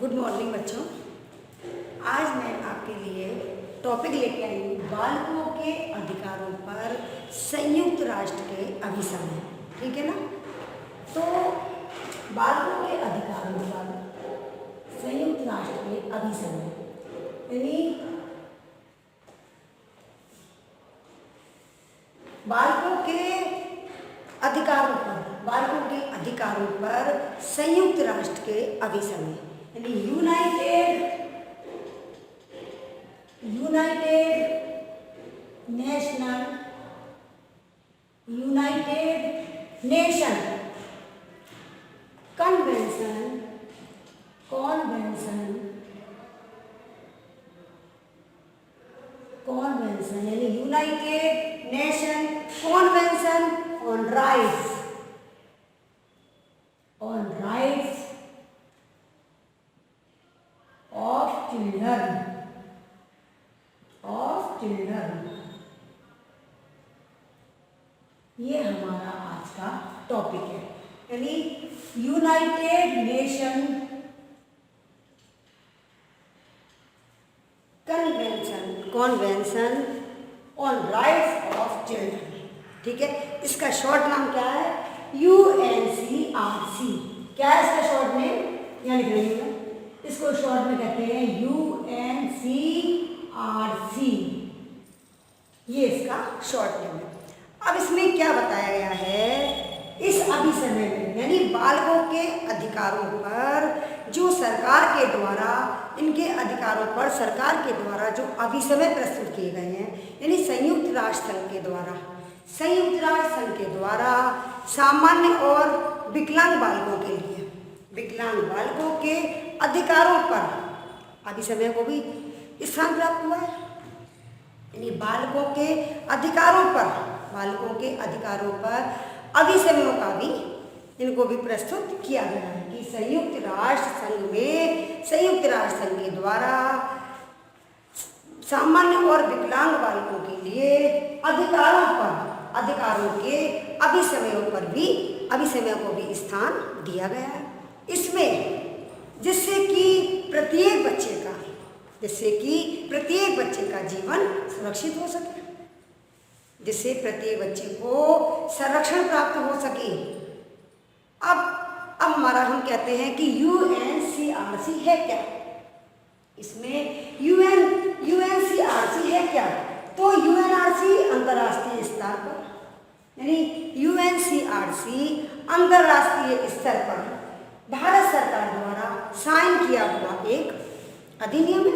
Good morning बच्चों। आज मैं आपके लिए टॉपिक लेके आई हूँ बालकों के अधिकारों पर संयुक्त राष्ट्र के अभिसमय। ठीक है ना। तो बालकों के अधिकारों पर संयुक्त राष्ट्र के अभिसमय यानी बालकों के अधिकारों पर संयुक्त राष्ट्र के अभिसमय यानी यूनाइटेड नेशन कॉन्वेंशन यानी United nation convention on rights of children. ये हमारा आज का टॉपिक है यानी United nation convention on rights of children. ठीक है, इसका शॉर्ट नाम क्या है? UNCRC। क्या है इसका शॉर्ट नेम? यहाँ लिख रही हूँ, इसको शॉर्ट में कहते हैं UNCRC। ये इसका शॉर्ट नेम है। अब इसमें क्या बताया गया है? इस अभिसमय में यानी बालकों के अधिकारों पर जो सरकार के द्वारा इनके अधिकारों पर सरकार के द्वारा जो अभिसमय प्रस्तुत किए गए हैं यानी संयुक्त राष्ट्र संघ के द्वारा सामान्य और विकलांग बालकों के अधिकारों पर अभिसमय को भी स्थान प्राप्त हुआ है। यानी बालकों के अधिकारों पर अभिसमयों का भी इनको भी प्रस्तुत किया गया है कि संयुक्त राष्ट्र संघ के द्वारा सामान्य और विकलांग बालकों के लिए अधिकारों के अभिसमयों को भी स्थान दिया गया है। इसमें जिससे कि प्रत्येक बच्चे का जीवन सुरक्षित हो सके, जिससे प्रत्येक बच्चे को संरक्षण प्राप्त हो सके। अब हम कहते हैं कि UNCRC है क्या? इसमें UNCRC है क्या? तो UNRC अंतर्राष्ट्रीय स्तर पर यानी UNCRC अंतर्राष्ट्रीय स्तर पर भारत सरकार द्वारा साइन किया हुआ एक अधिनियम है।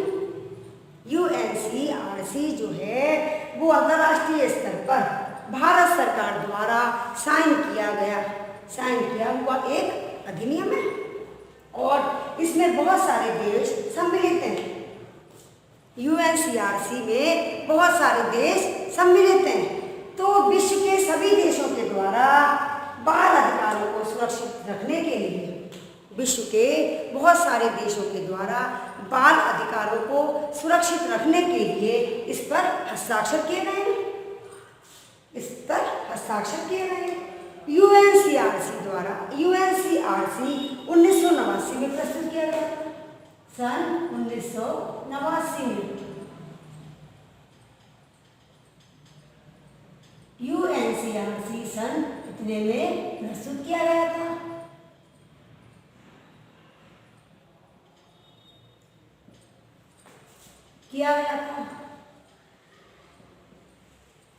UNCRC जो है वो अंतर्राष्ट्रीय स्तर पर भारत सरकार द्वारा साइन किया हुआ एक अधिनियम है और इसमें बहुत सारे देश सम्मिलित हैं। UNCRC में बहुत सारे देश सम्मिलित हैं। तो विश्व के सभी देशों के द्वारा बाल अधिकारों को सुरक्षित रखने के लिए विश्व के बहुत सारे देशों के द्वारा बाल अधिकारों को सुरक्षित रखने के लिए इस पर हस्ताक्षर किए गए हैं। UNCRC 1989 में प्रस्तुत किया गया था, सन 1989 में। UNCRC सन इतने में प्रस्तुत किया गया था।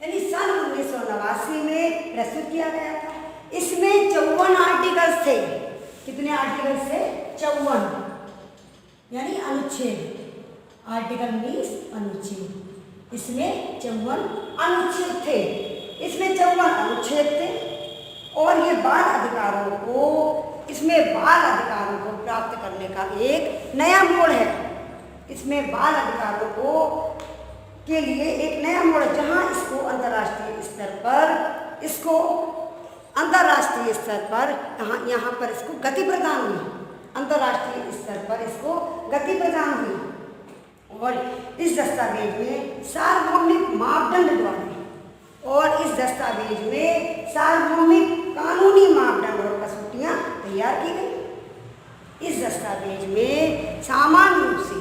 यानी सन 1989 में प्रस्तुत किया गया था। इसमें 54 आर्टिकल्स थे। कितने आर्टिकल्स थे? 54 यानी अनुच्छेद। आर्टिकल मीन्स अनुच्छेद। इसमें 54 अनुच्छेद थे। और ये बाल अधिकारों को प्राप्त करने का एक नया मोड़ है। इसमें बाल अधिकारों को के लिए एक नया मोड़ जहां इसको अंतर्राष्ट्रीय स्तर पर यहाँ पर इसको गति प्रदान हुई। अंतर्राष्ट्रीय स्तर पर इसको गति प्रदान हुई और इस दस्तावेज में सार्वभौमिक मापदंड द्वारा और इस दस्तावेज में सार्वभौमिक कानूनी मापदंड और कसौटियाँ तैयार की गई। इस दस्तावेज में सामान्य रूप से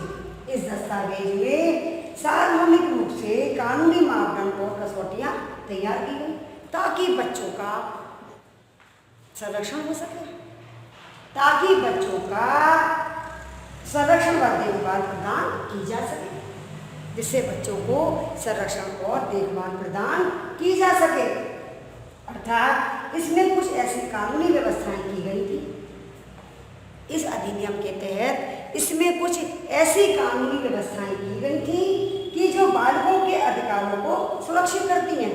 इस दस्तावेज में सार्वभौमिक रूप से कानूनी मापदंड और कसौटियाँ तैयार की गई ताकि बच्चों का संरक्षण हो सके, ताकि बच्चों का संरक्षण व देखभाल प्रदान की जा सके, जिससे बच्चों को संरक्षण और देखभाल प्रदान की जा सके। अर्थात इसमें कुछ ऐसी कानूनी व्यवस्थाएं की गई थी। इस अधिनियम के तहत इसमें कुछ ऐसी कानूनी व्यवस्थाएं की गई थी कि जो बालकों के अधिकारों को सुरक्षित करती हैं,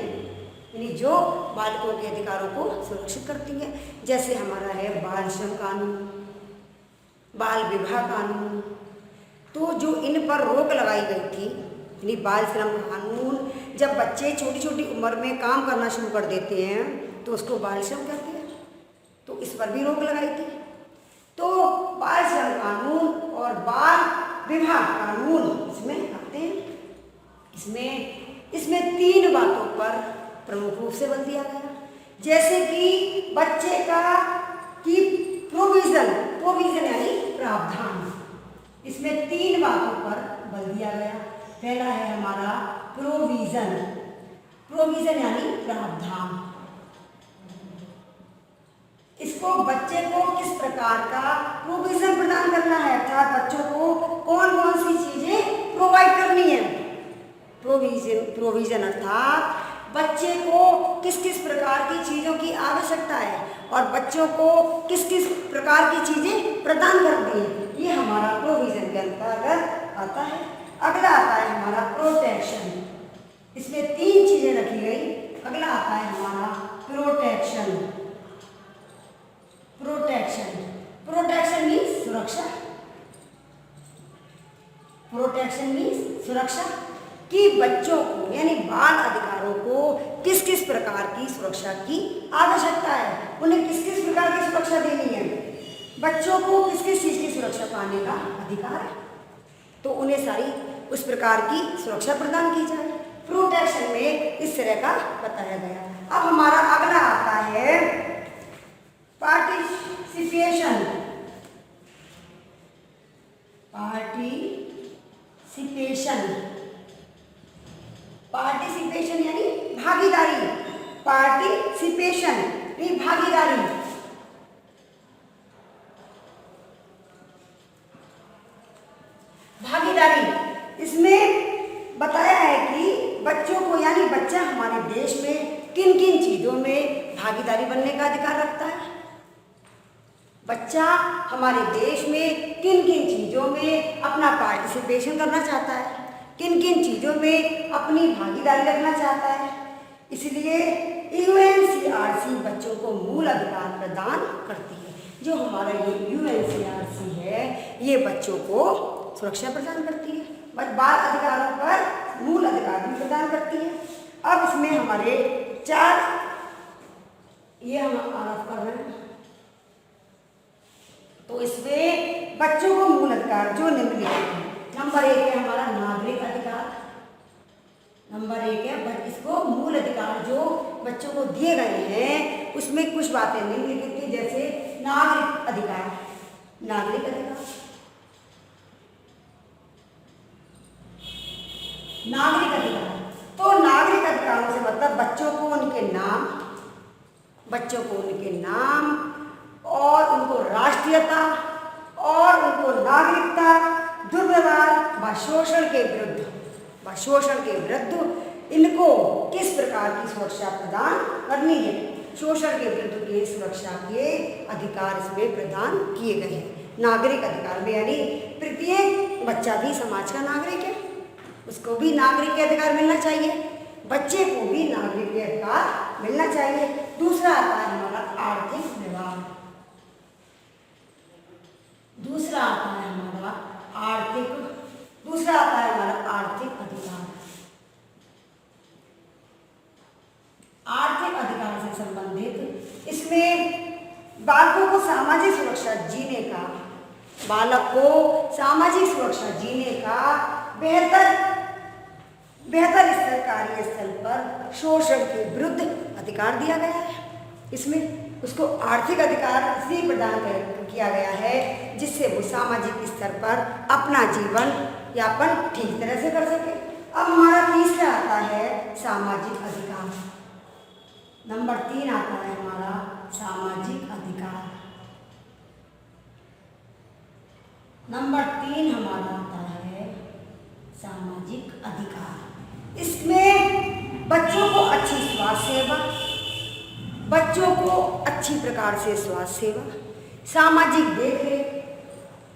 यानी जो बालकों के अधिकारों को सुरक्षित करती हैं। जैसे हमारा है बाल श्रम कानून, बाल विवाह कानून। तो जो इन पर रोक लगाई गई थी, यानी बाल श्रम कानून, जब बच्चे छोटी छोटी उम्र में काम करना शुरू कर देते हैं तो उसको बाल श्रम कहते हैं, तो इस पर भी रोक लगाई थी। तो बाल श्रम कानून और बाल विवाह कानून इसमें आते हैं। इसमें 3 बातों पर प्रमुख रूप से बल दिया गया, जैसे कि बच्चे का की प्रोविजन यानी प्रावधान। इसमें 3 बातों पर बल दिया गया। पहला है हमारा प्रोविजन यानी प्रावधान। इसको बच्चे को किस प्रकार का प्रोविजन प्रदान करना है, अर्थात बच्चों को कौन कौन सी चीजें प्रोवाइड करनी है। प्रोविजन अर्थात बच्चे को किस किस प्रकार की चीज़ों की आवश्यकता है और बच्चों को किस किस प्रकार की चीज़ें प्रदान करती हैं, ये हमारा प्रोविजन के अंतर्गत आता है। अगला आता है हमारा प्रोटेक्शन। इसमें 3 चीज़ें रखी गई। अगला आता है हमारा प्रोटेक्शन मीन्स सुरक्षा कि बच्चों को यानी बाल अधिकारों को किस किस प्रकार की सुरक्षा की आवश्यकता है, उन्हें किस किस प्रकार की सुरक्षा देनी है। बच्चों को किस किस चीज़ की सुरक्षा पाने का अधिकार है, तो उन्हें सारी उस प्रकार की सुरक्षा प्रदान की जाए। प्रोटेक्शन में इस तरह का बताया गया। अब हमारा अगला आता है पार्टिसिपेशन यानी भागीदारी। इसमें बताया है कि बच्चों को यानी बच्चा हमारे देश में किन किन चीज़ों में भागीदारी बनने का अधिकार रखता है। बच्चा हमारे देश में किन किन चीज़ों में अपना पार्टिसिपेशन करना चाहता है, किन किन चीज़ों में अपनी भागीदारी रखना चाहता है। इसलिए यूएनसीआरसी बच्चों को मूल अधिकार प्रदान करती है। जो हमारा ये यूएनसीआरसी है ये बच्चों को सुरक्षा प्रदान करती है, बट बाल अधिकारों पर मूल अधिकार भी प्रदान करती है। अब इसमें हमारे 4 ये हम आरोप कर रहे हैं, तो इसमें बच्चों को मूल अधिकार जो निम्नलिखित है। नंबर 1 है हमारा नागरिक अधिकार। नंबर 1 है बट इसको मूल अधिकार जो बच्चों को दिए गए हैं उसमें कुछ बातें निम्नलिखित थी, जैसे नागरिक अधिकार। तो नागरिक अधिकारों से मतलब बच्चों को उनके नाम और उनको राष्ट्रीयता और उनको नागरिकता, दुर्व्यवहार व शोषण के विरुद्ध इनको किस प्रकार की सुरक्षा प्रदान करनी है। शोषण के विरुद्ध की सुरक्षा के अधिकार इसमें प्रदान किए गए हैं नागरिक अधिकार में, यानी प्रत्येक बच्चा भी समाज का नागरिक है, उसको भी नागरिक के अधिकार मिलना चाहिए, बच्चे को भी नागरिक के अधिकार मिलना चाहिए। दूसरा आता है हमारा आर्थिक व्यवहार। दूसरा आता है हमारा आर्थिक अधिकार। आर्थिक अधिकार से संबंधित इसमें बालक को सामाजिक सुरक्षा जीने का बेहतर स्तर कार्यस्थल पर शोषण के विरुद्ध अधिकार दिया गया है। इसमें उसको आर्थिक अधिकार इसलिए प्रदान किया गया है जिससे वो सामाजिक स्तर पर अपना जीवन यापन ठीक तरह से कर सके। अब हमारा तीसरा आता है सामाजिक अधिकार। नंबर 3 आता है हमारा सामाजिक अधिकार। नंबर 3 हमारा आता है सामाजिक अधिकार। इसमें बच्चों को अच्छी स्वास्थ्य सेवा, बच्चों को अच्छी प्रकार से स्वास्थ्य सेवा, सामाजिक देखरेख,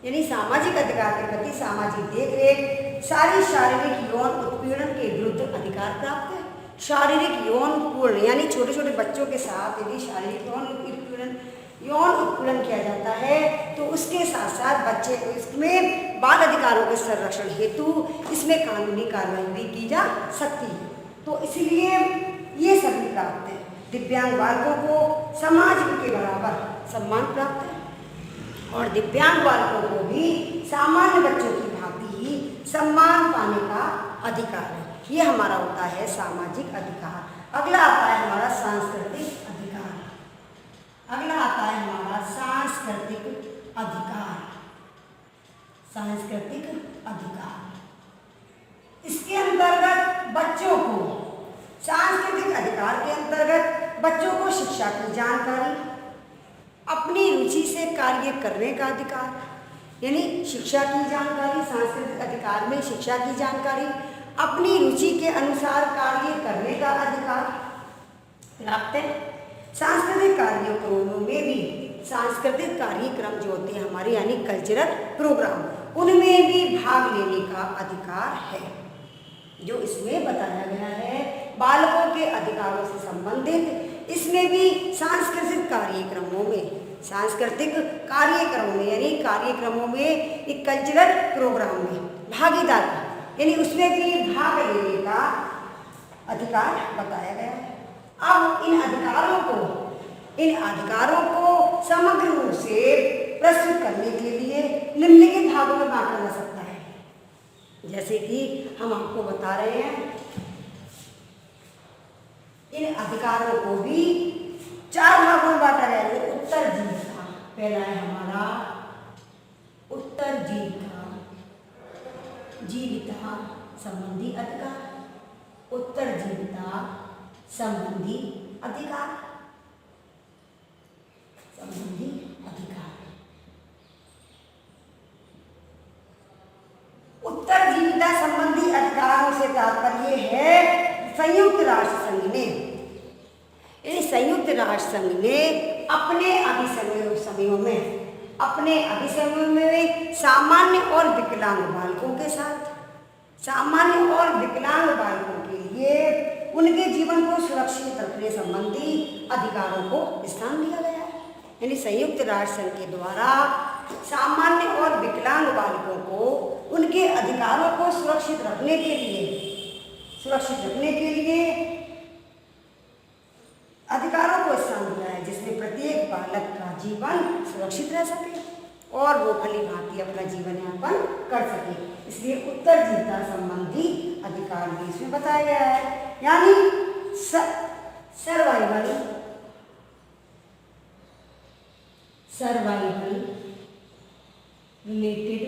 यानी सामाजिक अधिकार के प्रति सामाजिक देखरेख, सारी शारीरिक यौन उत्पीड़न के विरुद्ध अधिकार प्राप्त है। शारीरिक यौन उत्पीड़न यानी छोटे छोटे बच्चों के साथ यदि शारीरिक यौन उत्पीड़न किया जाता है तो उसके साथ साथ बच्चे को इसमें बाल अधिकारों के संरक्षण हेतु इसमें कानूनी कार्रवाई भी की जा सकती है। तो इसलिए ये सभी प्राप्त है। दिव्यांग बालकों को समाज के बराबर सम्मान प्राप्त है और दिव्यांग बालकों को भी सामान्य बच्चों की भांति ही सम्मान पाने का अधिकार है। ये हमारा होता है सामाजिक अधिकार। अगला आता है हमारा सांस्कृतिक अधिकार। अगला आता है हमारा सांस्कृतिक अधिकार। सांस्कृतिक अधिकार, इसके अंतर्गत बच्चों को, सांस्कृतिक अधिकार के अंतर्गत बच्चों को शिक्षा की जानकारी, अपनी रुचि से कार्य करने का अधिकार, यानी शिक्षा की जानकारी, सांस्कृतिक अधिकार में शिक्षा की जानकारी, अपनी रुचि के अनुसार कार्य करने का अधिकार प्राप्त है। सांस्कृतिक कार्यक्रमों में भी, सांस्कृतिक कार्यक्रम जो होते हैं हमारे यानी कल्चरल प्रोग्राम, उनमें भी भाग लेने का अधिकार है जो इसमें बताया गया है। बालकों के अधिकारों से संबंधित इसमें भी सांस्कृतिक कार्यक्रमों में, सांस्कृतिक कार्यक्रमों में यानी कार्यक्रमों में एक कल्चरल प्रोग्राम में भागीदारी यानी उसमें भी भाग लेने का अधिकार बताया गया है। अब इन अधिकारों को समग्र रूप से प्रस्तुत करने के लिए निम्नलिखित भागों में बांटा जा सकता है। जैसे कि हम आपको बता रहे हैं, इन अधिकारों को भी 4 भागों में बांटा गया है। उत्तरजीविता, पहला है हमारा उत्तरजीविता, जीविता संबंधी अधिकार, उत्तरजीविता संबंधी अधिकार, संबंधी अधिकार। उत्तरजीविता संबंधी अधिकारों से तात्पर्य है संयुक्त राष्ट्र संघ ने, यानी संयुक्त राष्ट्र संघ ने अपने अभिसमयों में सामान्य और विकलांग बालकों के साथ, सामान्य और विकलांग बालकों के लिए उनके जीवन को सुरक्षित रखने संबंधी अधिकारों को स्थान दिया गया है। यानी संयुक्त राष्ट्र संघ के द्वारा सामान्य और विकलांग बालकों को उनके अधिकारों को सुरक्षित रखने के लिए अधिकारों को स्थान दिया है जिसमें प्रत्येक बालक का जीवन सुरक्षित रह सके और वो भली भांति अपना जीवन यापन कर सके। इसलिए उत्तरजीविता संबंधी अधिकार भी इसमें बताया गया है। यानी survival related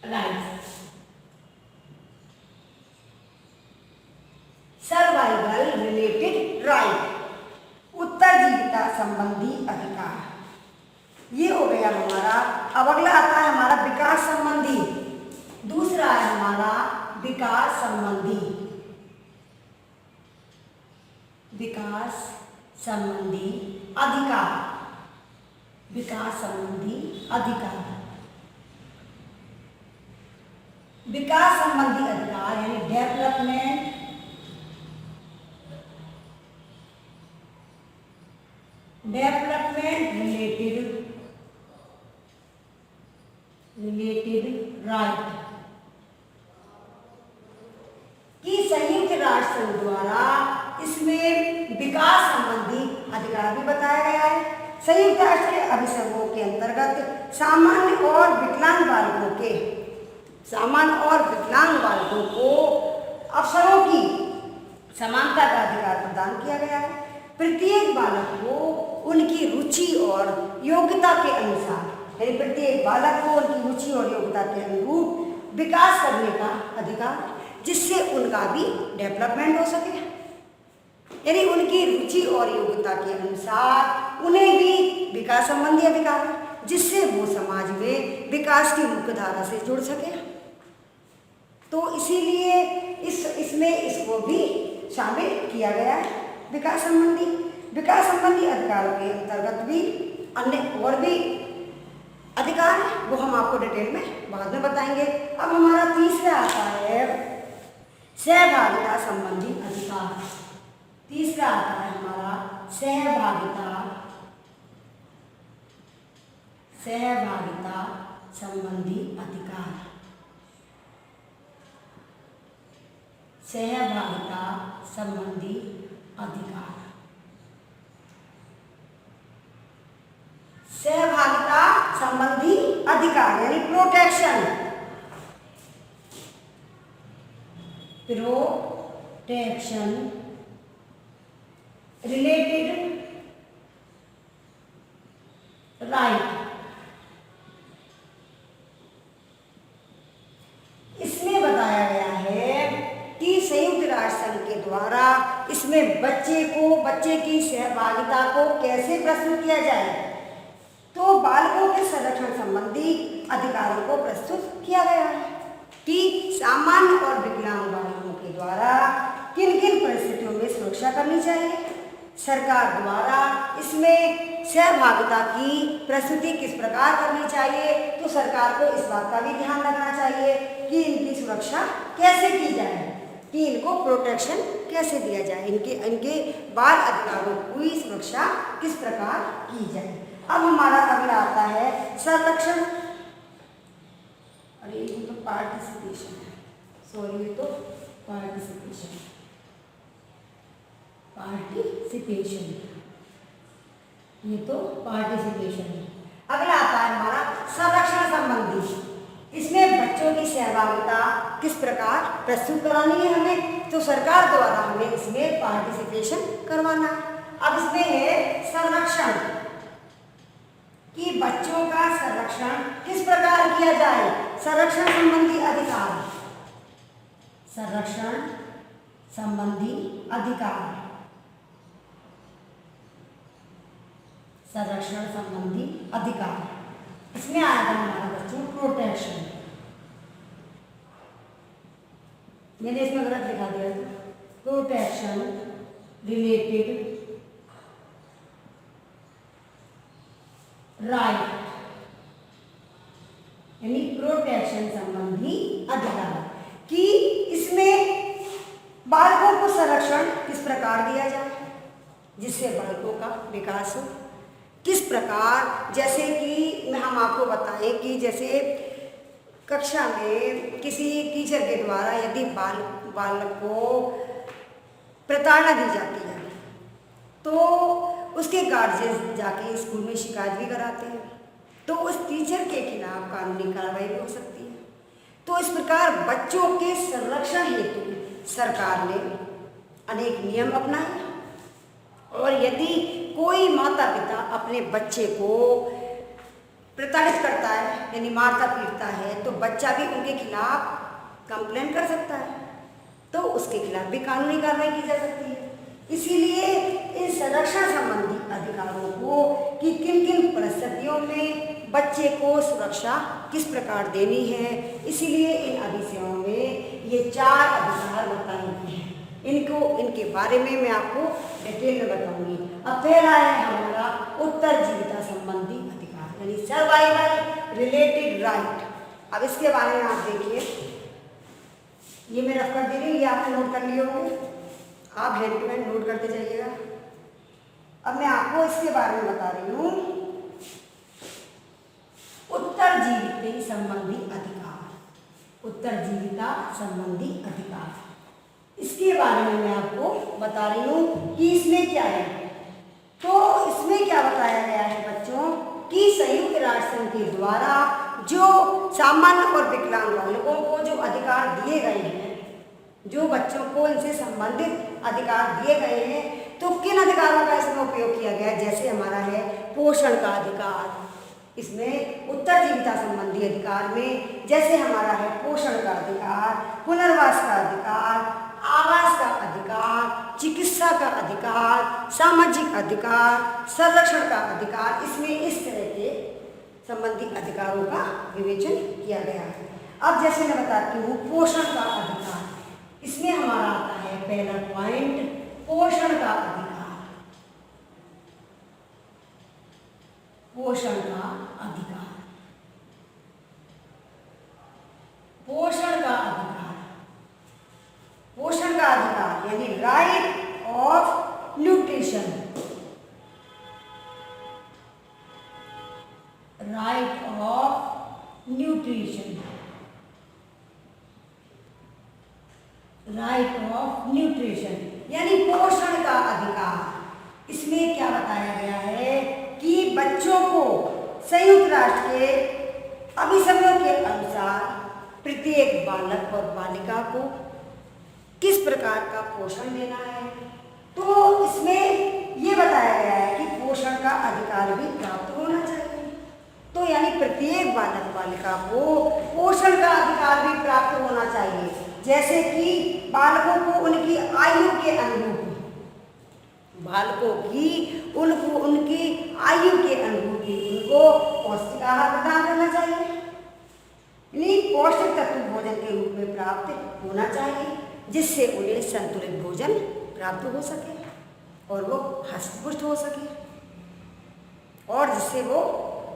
rights, survival related right, उत्तरजीविता संबंधी अधिकार, ये हो गया हमारा। अब अगला आता है हमारा विकास संबंधी, दूसरा है हमारा विकास संबंधी अधिकार, विकास संबंधी अधिकार, विकास संबंधी अधिकार यानी डेवलपमेंट रिलेटेड राइट की संयुक्त राष्ट्र संघ द्वारा इसमें विकास संबंधी अधिकार भी बताया गया है। संयुक्त राष्ट्र के अभिसमयों के अंतर्गत सामान्य और विकलांग बालकों को अवसरों की समानता का अधिकार प्रदान किया गया है। प्रत्येक बालक को उनकी रुचि और योग्यता के अनुसार, यानी प्रत्येक बालक को उनकी रुचि और योग्यता के अनुरूप विकास करने का अधिकार, जिससे उनका भी डेवलपमेंट हो सके, यानी उनकी रुचि और योग्यता के अनुसार उन्हें भी विकास संबंधी अधिकार, जिससे वो समाज में विकास की मुख्य धारा से जुड़ सके। तो इसीलिए इसमें इसको भी शामिल किया गया है। विकास संबंधी अधिकारों के अंतर्गत भी अन्य और भी अधिकार है, वो हम आपको डिटेल में बाद में बताएंगे। अब हमारा तीसरा आता है सहभागिता संबंधी अधिकार। तीसरा आता है हमारा सहभागिता संबंधी अधिकार। सहभागिता संबंधी अधिकार। सहभागिता संबंधी अधिकार यानी प्रोटेक्शन रिलेटेड राइट। इसमें बताया गया है कि संयुक्त राष्ट्र संघ के द्वारा इसमें बच्चे की सहभागिता को कैसे प्रस्तुत किया जाए, तो बालकों के संरक्षण संबंधी अधिकारों को प्रस्तुत किया गया है कि सामान्य और विकलांग बालकों के द्वारा किन किन परिस्थितियों में सुरक्षा करनी चाहिए। सरकार द्वारा इसमें सहभागिता की प्रस्तुति किस प्रकार करनी चाहिए, तो सरकार को इस बात का भी ध्यान रखना चाहिए कि इनकी सुरक्षा कैसे की जाए, कि इनको प्रोटेक्शन कैसे दिया जाए, इनके बाल अधिकारों की सुरक्षा किस प्रकार की जाए। अब हमारा अगला आता है संरक्षण, अरे ये तो पार्टिसिपेशन है, सॉरी ये तो पार्टिसिपेशन ये तो पार्टिसिपेशन है। अगला आता है हमारा संरक्षण संबंधी। इसमें बच्चों की सहभागिता किस प्रकार प्रस्तुत करानी है हमें, तो सरकार द्वारा हमें इसमें पार्टिसिपेशन करवाना है। अब इसमें है संरक्षण कि बच्चों का संरक्षण किस प्रकार किया जाए। संरक्षण संबंधी अधिकार, संरक्षण संबंधी अधिकार, संरक्षण संबंधी अधिकार। इसमें आएगा हमारा बच्चों प्रोटेक्शन, मैंने इसमें गलत लिखा दिया था, प्रोटेक्शन रिलेटेड राइट, यानी प्रोटेक्शन संबंधी अधिकार कि इसमें बालकों को संरक्षण किस प्रकार दिया जाए जिससे बालकों का विकास हो। किस प्रकार, जैसे कि हम आपको बताएं कि जैसे कक्षा में किसी टीचर के द्वारा यदि बालक को प्रताड़ना दी जाती है तो उसके गार्जियन जाके स्कूल में शिकायत भी कराते हैं, तो उस टीचर के खिलाफ कानूनी कार्रवाई भी हो सकती है। तो इस प्रकार बच्चों के संरक्षण हेतु सरकार ने अनेक नियम अपनाए, और यदि कोई माता पिता अपने बच्चे को प्रताड़ित करता है यानी मारता पीटता है तो बच्चा भी उनके खिलाफ कंप्लेंट कर सकता है, तो उसके खिलाफ भी कानूनी कार्रवाई की जा सकती है। इसीलिए इन संरक्षण संबंधी अधिकारों को कि किन किन परिस्थितियों में बच्चे को सुरक्षा किस प्रकार देनी है, इसीलिए इन अभिविषयों में ये 4 अधिकार बताए गए हैं। इनके बारे में मैं आपको डिटेल में बताऊंगी। अब पहला है हमारा उत्तरजीविता संबंधी अधिकार यानी सर्वाइवल रिलेटेड राइट। अब इसके बारे में आप देखिए, ये मैं रफ कर दे रही हूँ, ये आपने नोट कर लिए होंगे, आप हैंड टू हैंड नोट करते जाइएगा। अब मैं आपको इसके बारे में बता रही हूँ उत्तरजीविता संबंधी अधिकार। उत्तरजीविता संबंधी अधिकार, इसके बारे में मैं आपको बता रही हूँ कि इसमें क्या है। तो इसमें क्या बताया गया है बच्चों कि संयुक्त राष्ट्र संघ के द्वारा जो सामान्य और विकलांग बालकों को जो अधिकार दिए गए हैं जो बच्चों को इनसे संबंधित अधिकार दिए गए हैं, तो किन अधिकारों का इसमें उपयोग किया गया है? जैसे हमारा है पोषण का अधिकार, इसमें उत्तरजीविता संबंधी अधिकार में जैसे हमारा है पोषण का अधिकार, पुनर्वास का अधिकार, आवास का अधिकार, चिकित्सा का अधिकार, सामाजिक अधिकार, संरक्षण का अधिकार, इसमें इस तरह के संबंधी अधिकारों का विवेचन किया गया है। अब जैसे मैं बताती हूँ पोषण का अधिकार, इसमें हमारा आता है पहला पॉइंट पोषण का अधिकार। पोषण का अधिकार, पोषण का अधिकार, पोषण का अधिकार यानी right of nutrition, right of nutrition, right of nutrition यानी पोषण का अधिकार। इसमें क्या बताया गया है कि बच्चों को संयुक्त राष्ट्र के अभिसमयों के अनुसार प्रत्येक बालक और बालिका को किस प्रकार का पोषण देना है। तो इसमें यह बताया गया है कि पोषण का अधिकार भी प्राप्त होना चाहिए। तो यानी प्रत्येक बालक बालिका को पोषण का अधिकार भी प्राप्त होना चाहिए, जैसे कि बालकों को उनकी आयु के अनुरूप, बालकों की उनकी आयु के अनुरूप उनको पौष्टिक आहार प्रदान करना चाहिए, यानी पौष्टिक तत्व भोजन के रूप में प्राप्त होना चाहिए, जिससे उन्हें संतुलित भोजन प्राप्त हो सके और वो हष्ट-पुष्ट हो सके और जिससे वो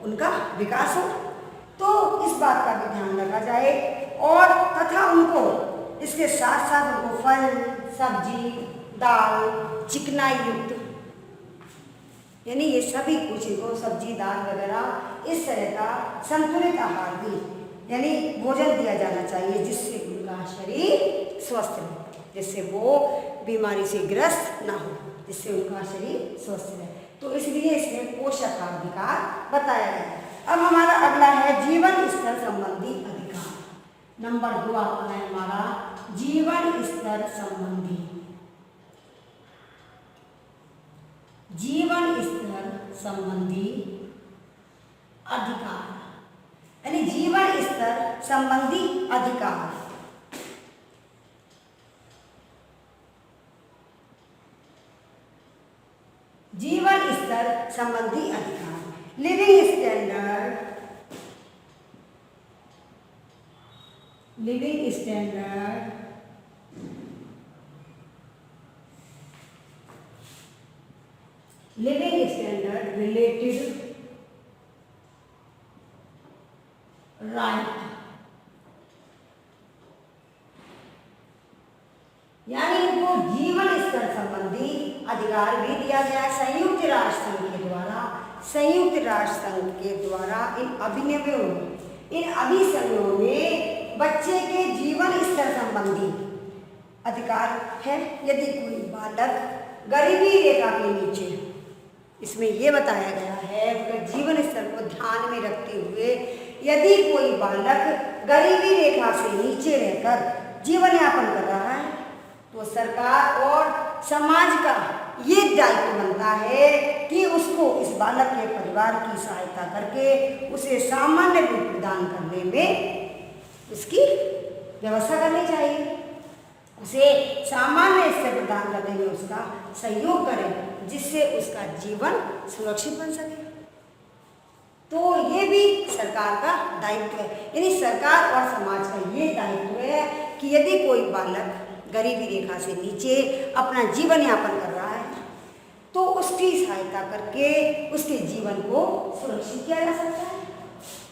उनका विकास हो। तो इस बात का भी ध्यान रखा जाए और तथा उनको इसके साथ साथ उनको फल, सब्जी, दाल, चिकनाई युक्त यानी ये सभी कुछ को सब्जी, दाल वगैरह इस तरह का संतुलित आहार भी यानी भोजन दिया जाना चाहिए, जिससे उनका शरीर स्वस्थ रहे, जिससे वो बीमारी से ग्रस्त ना हो, जिससे उनका शरीर स्वस्थ रहे। तो इसलिए इसमें पोषकाधिकार बताया गया है। अब हमारा अगला है जीवन स्तर संबंधी अधिकार। नंबर 2 आता है हमारा जीवन स्तर संबंधी, जीवन स्तर संबंधी अधिकार यानी जीवन स्तर संबंधी अधिकार। जीवन स्तर संबंधी अधिकार, living standard, living standard, living standard related right, यानी इनको जीवन स्तर संबंधी अधिकार भी दिया गया है संयुक्त राष्ट्र संघ के द्वारा। संयुक्त राष्ट्र संघ के द्वारा इन अभिनवों, इन अभिसमयों में बच्चे के जीवन स्तर संबंधी अधिकार है। यदि कोई बालक गरीबी रेखा के नीचे, इसमें यह बताया गया है जीवन स्तर को ध्यान में रखते हुए यदि कोई बालक गरीबी रेखा से नीचे रहकर जीवन यापन कर रहा है तो सरकार और समाज का ये दायित्व बनता है कि उसको इस बालक के परिवार की सहायता करके उसे सामान्य रूप प्रदान करने में उसकी व्यवस्था करनी चाहिए, उसे सामान्य स्तर प्रदान करने में उसका सहयोग करें, जिससे उसका जीवन सुरक्षित बन सके। तो ये भी सरकार का दायित्व है, यानी सरकार और समाज का ये दायित्व है कि यदि कोई बालक गरीबी रेखा से नीचे अपना जीवन यापन कर रहा है तो उसकी सहायता करके उसके जीवन को सुरक्षित किया जा सकता है।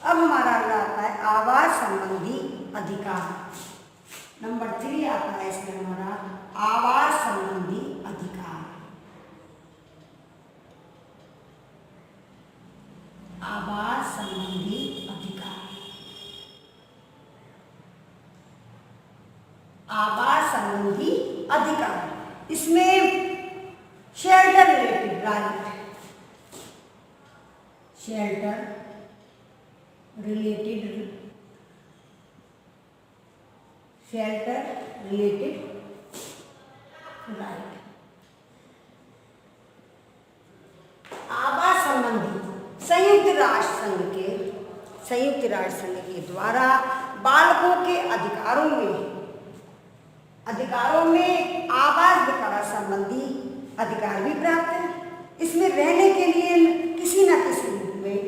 अब हमारा अगला आता है आवास संबंधी अधिकार। नंबर 3 आता है इसमें हमारा आवास संबंधी अधिकार। आवास संबंधी अधिकार, आवास संबंधी अधिकार, इसमें shelter related right, shelter related, shelter related right. आवास संबंधी संयुक्त राष्ट्र संघ के द्वारा बालकों के अधिकारों में आवास विकास संबंधी अधिकार भी प्राप्त है। इसमें रहने के लिए किसी न किसी रूप में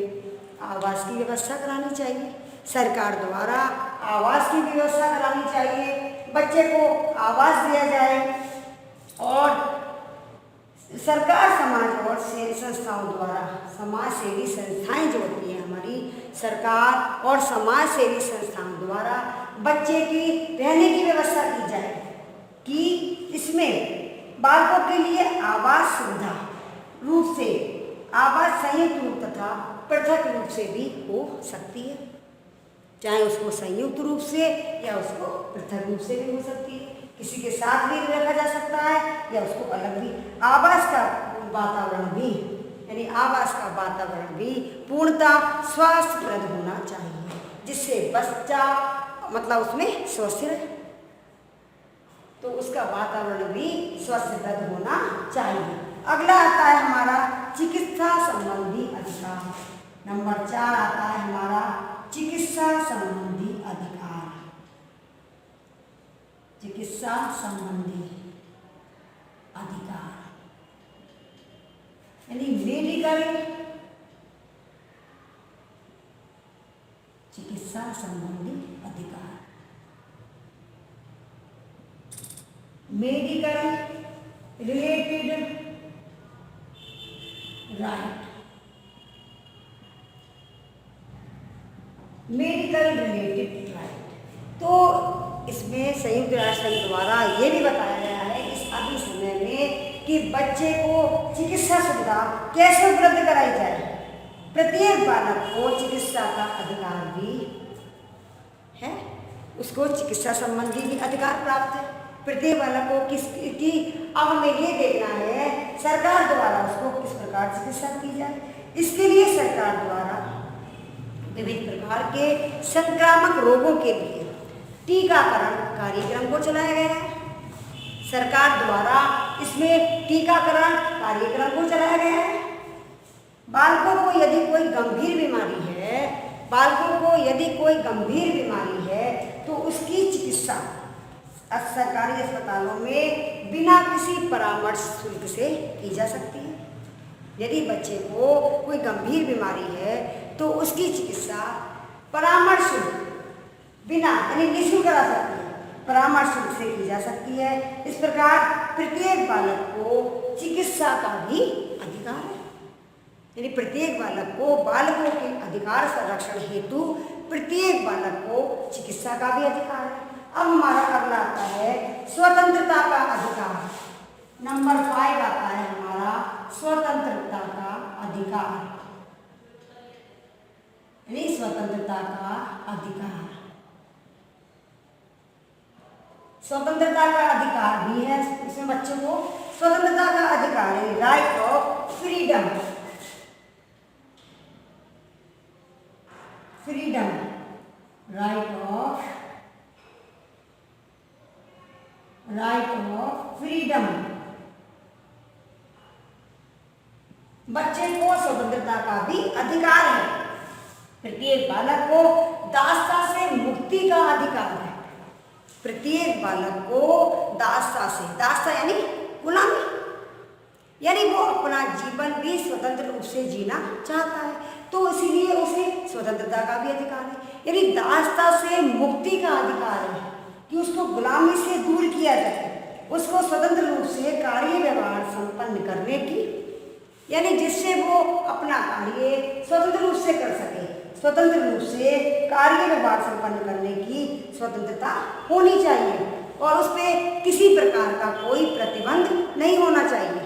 आवास की व्यवस्था करानी चाहिए। सरकार द्वारा आवास की व्यवस्था करानी चाहिए, बच्चे को आवास दिया जाए और सरकार, समाज और सेवी संस्थाओं द्वारा, समाज सेवी संस्थाएं जो होती हैं हमारी, सरकार और समाज सेवी संस्थाओं द्वारा बच्चे की रहने की व्यवस्था की जाए कि इसमें बालकों के लिए आवास सुविधा रूप से आवास संयुक्त रूप तथा पृथक रूप से भी हो सकती है, चाहे उसको संयुक्त रूप से या उसको पृथक रूप से भी हो सकती है, किसी के साथ भी रखा जा सकता है या उसको अलग भी। आवास का वातावरण भी पूर्णतः स्वास्थ्यप्रद होना चाहिए, जिससे बच्चा मतलब उसमें स्वस्थ रहे, तो उसका वातावरण भी स्वस्थप्रद होना चाहिए। अगला आता है हमारा चिकित्सा संबंधी अधिकार। नंबर 4 आता है हमारा चिकित्सा संबंधी अधिकार। चिकित्सा संबंधी अधिकार यानी मेडिकल चिकित्सा संबंधी अधिकार, medical related right, medical related right. तो इसमें संयुक्त राष्ट्र संघ द्वारा ये भी बताया गया है इस अधिनियम में कि बच्चे को चिकित्सा सुविधा कैसे उपलब्ध कराई जाए। प्रत्येक बालक को चिकित्सा का अधिकार भी है, उसको चिकित्सा संबंधी भी अधिकार प्राप्त है। प्रत्येक बालक को किसकी अब हमें ये देखना है सरकार द्वारा उसको किस प्रकार चिकित्सा की जाए। इसके लिए सरकार द्वारा विभिन्न प्रकार के संक्रामक रोगों के लिए टीकाकरण कार्यक्रम को चलाया गया है। सरकार द्वारा इसमें टीकाकरण कार्यक्रम को चलाया गया है। बालकों को यदि कोई गंभीर बीमारी है तो उसकी चिकित्सा सरकारी अस्पतालों में बिना किसी परामर्श शुल्क से की जा सकती है। यदि बच्चे को कोई गंभीर बीमारी है तो उसकी चिकित्सा परामर्श शुल्क बिना यानी निःशुल्क करा सकती है, परामर्श शुल्क से की जा सकती है। इस प्रकार प्रत्येक बालक को चिकित्सा का भी अधिकार है, यानी प्रत्येक बालक को बालकों के अधिकार संरक्षण हेतु प्रत्येक बालक को चिकित्सा का भी अधिकार है। अब हमारा अगला आता है स्वतंत्रता का अधिकार। नंबर 5 आता है हमारा स्वतंत्रता का अधिकार, यानी स्वतंत्रता का अधिकार। स्वतंत्रता का अधिकार भी है इसमें बच्चों को स्वतंत्रता का अधिकार है, right of freedom, right of freedom. बच्चे को स्वतंत्रता का भी अधिकार है। प्रत्येक बालक को दासता से मुक्ति का अधिकार है। प्रत्येक बालक को दासता यानी गुलामी, यानी वो अपना जीवन भी स्वतंत्र रूप से जीना चाहता है, तो इसीलिए उसे स्वतंत्रता का भी अधिकार है। यानी दासता से मुक्ति का अधिकार है कि उसको गुलामी से दूर किया जाए, उसको स्वतंत्र रूप से कार्य व्यवहार संपन्न करने की, यानी जिससे वो अपना कार्य स्वतंत्र रूप से कर सके, स्वतंत्र रूप से कार्य व्यवहार संपन्न करने की स्वतंत्रता होनी चाहिए और उस पर किसी प्रकार का कोई प्रतिबंध नहीं होना चाहिए।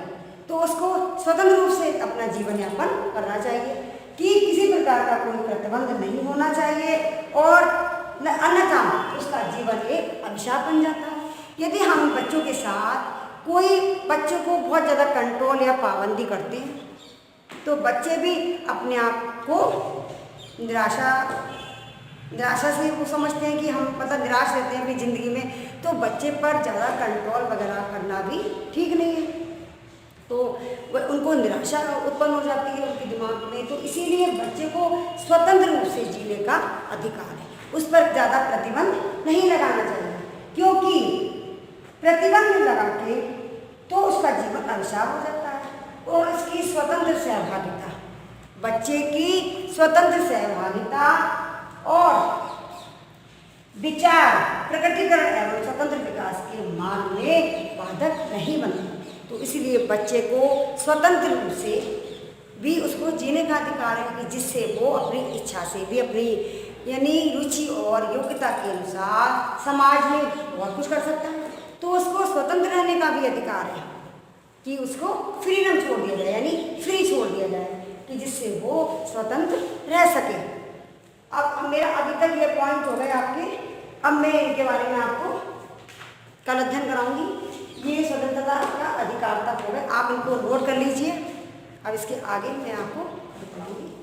तो उसको स्वतंत्र रूप से अपना जीवन यापन करना चाहिए कि किसी प्रकार का कोई प्रतिबंध नहीं होना चाहिए और अन्यथा उसका जीवन एक अभिशाप बन जाता है। यदि हम बच्चों के साथ कोई बच्चों को बहुत ज़्यादा कंट्रोल या पाबंदी करते हैं तो बच्चे भी अपने आप को निराशा निराशा से वो समझते हैं कि हम मतलब निराश रहते हैं अपनी ज़िंदगी में, तो बच्चे पर ज़्यादा कंट्रोल वगैरह करना भी ठीक नहीं है। तो उनको निराशा उत्पन्न हो जाती है उनके दिमाग में। तो इसीलिए बच्चे को स्वतंत्र रूप से जीने का अधिकार है, उस पर ज़्यादा प्रतिबंध नहीं लगाना चाहिए, क्योंकि प्रतिबंध लगा के तो उसका जीवन अभिशाप हो जाता है। और इसकी स्वतंत्र सहभागिता, बच्चे की स्वतंत्र सहभागिता और विचार प्रकटीकरण एवं स्वतंत्र विकास के मार्ग में बाधक नहीं बनता। तो इसलिए बच्चे को स्वतंत्र रूप से भी उसको जीने का अधिकार है, कि जिससे वो अपनी इच्छा से भी अपनी यानी रुचि और योग्यता के अनुसार समाज में बहुत कुछ कर सकता है। तो उसको स्वतंत्र रहने का भी अधिकार है, कि उसको फ्रीडम छोड़ दिया जाए, यानी फ्री छोड़ दिया जाए, कि जिससे वो स्वतंत्र रह सके। अब मेरा अभी तक ये पॉइंट हो गए आपके। अब मैं इनके बारे में आपको कल अध्ययन कराऊंगी। ये स्वतंत्रता का अधिकार तक हो गए, आप इनको नोट कर लीजिए। अब इसके आगे मैं आपको पढ़ाऊंगी।